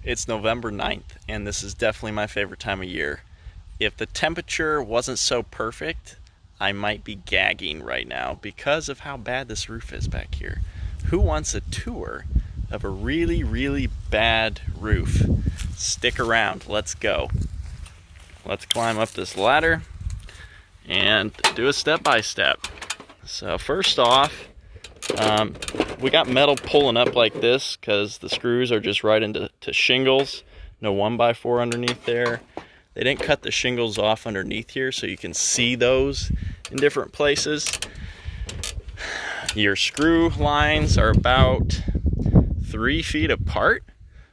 It's November 9th, and this is definitely my favorite time of year. If the temperature wasn't so perfect, I might be gagging right now because of how bad this roof is back here. Who wants a tour of a really, really bad roof? Stick around, let's go. Let's climb up this ladder and do a step-by-step. So first off, we got metal pulling up like this because the screws are just right into shingles. No 1x4 underneath there. They didn't cut the shingles off underneath here so you can see those in different places. Your screw lines are about 3 feet apart,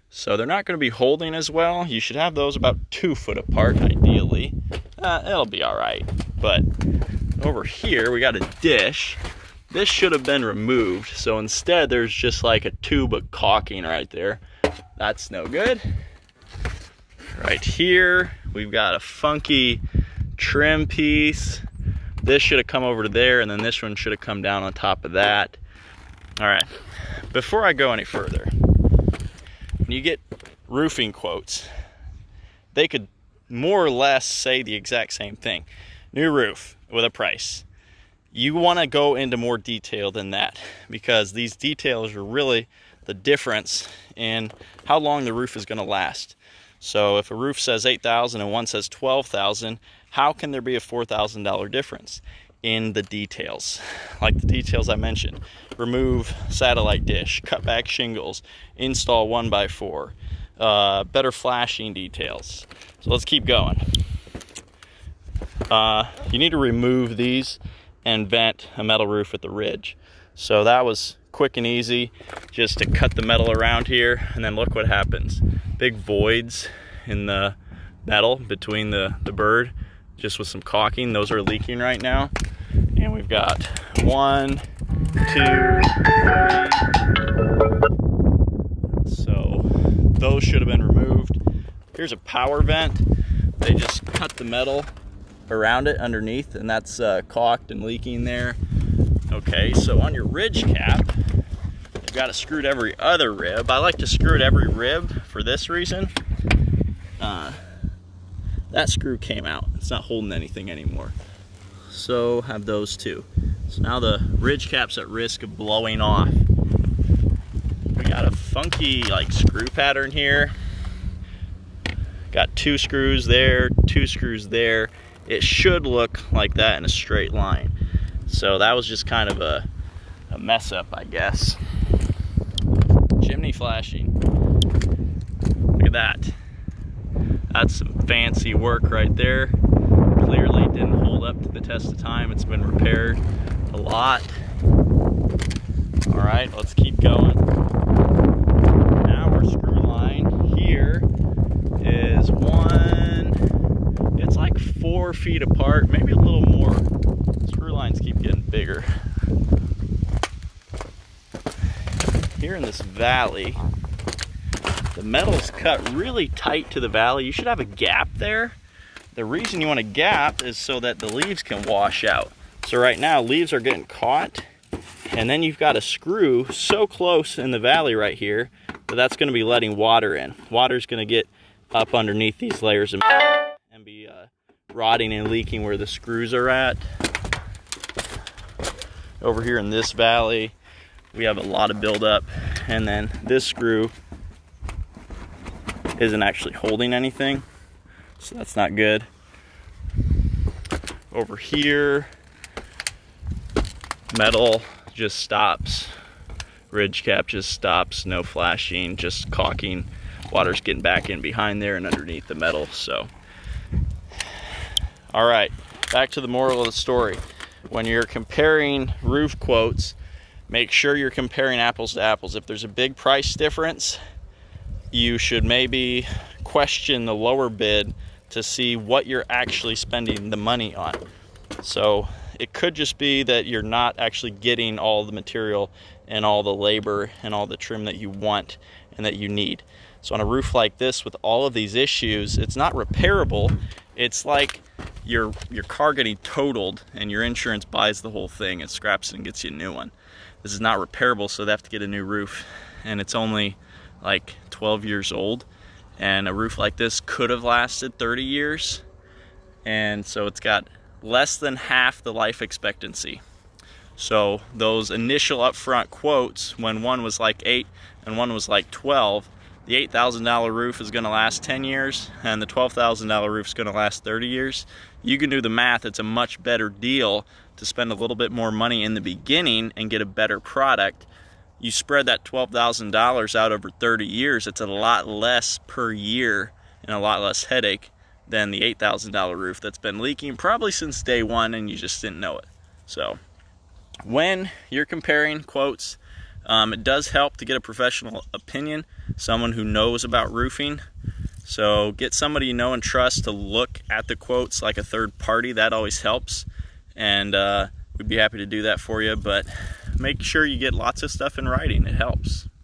so they're not going to be holding as well. You should have those about 2 foot apart ideally. It'll be alright. But over here we got a dish. This should have been removed, so instead there's just like a tube of caulking right there. That's no good. Right here we've got a funky trim piece. This should have come over to there, and then this one should have come down on top of that. All right, before I go any further, when you get roofing quotes, they could more or less say the exact same thing. New roof with a price. You want to go into more detail than that, because these details are really the difference in how long the roof is going to last. So if a roof says $8,000 and one says $12,000, how can there be a $4,000 difference in the details? Like the details I mentioned: remove satellite dish, cut back shingles, install 1x4, better flashing details. So let's keep going. You need to remove these and vent a metal roof at the ridge. So that was quick and easy, just to cut the metal around here, and then look what happens. Big voids in the metal between the bird, just with some caulking. Those are leaking right now. And we've got 1, 2, 3. So those should have been removed. Here's a power vent. They just cut the metal around it underneath, and that's caulked and leaking there. Okay, so on your ridge cap, you've got to screw to every other rib. I like to screw to every rib for this reason. That screw came out. It's not holding anything anymore. So have those two. So now the ridge cap's at risk of blowing off. We got a funky like screw pattern here. Got 2 screws there, 2 screws there. It should look like that in a straight line. So that was just kind of a mess up, I guess. Chimney flashing. Look at that. That's some fancy work right there. Clearly didn't hold up to the test of time. It's been repaired a lot. All right, let's keep going. Now our screw line here is it's like 4 feet apart, maybe a little more. Screw lines keep getting bigger. Here in this valley, the metal's cut really tight to the valley. You should have a gap there. The reason you want a gap is so that the leaves can wash out. So right now, leaves are getting caught, and then you've got a screw so close in the valley right here that that's going to be letting water in. Water's going to get up underneath these layers of metal and be rotting and leaking where the screws are at. Over here in this valley, we have a lot of buildup, and then this screw isn't actually holding anything, so that's not good. Over here, metal just stops. Ridge cap just stops, no flashing, just caulking. Water's getting back in behind there and underneath the metal. So, all right, back to the moral of the story. When you're comparing roof quotes, make sure you're comparing apples to apples. If there's a big price difference, you should maybe question the lower bid to see what you're actually spending the money on. So it could just be that you're not actually getting all the material and all the labor and all the trim that you want and that you need. So on a roof like this with all of these issues, it's not repairable. It's like your car getting totaled and your insurance buys the whole thing and scraps it and gets you a new one. This is not repairable, so they have to get a new roof, and it's only like 12 years old. and a roof like this could have lasted 30 years, and so it's got less than half the life expectancy. So those initial upfront quotes, when one was like 8 and one was like 12, the $8,000 roof is going to last 10 years and the $12,000 roof is going to last 30 years. You can do the math. It's a much better deal to spend a little bit more money in the beginning and get a better product. You spread that $12,000 out over 30 years, it's a lot less per year and a lot less headache than the $8,000 roof that's been leaking probably since day one and you just didn't know it. So when you're comparing quotes, it does help to get a professional opinion, someone who knows about roofing. So get somebody you know and trust to look at the quotes like a third party. That always helps, and we'd be happy to do that for you, but make sure you get lots of stuff in writing. It helps.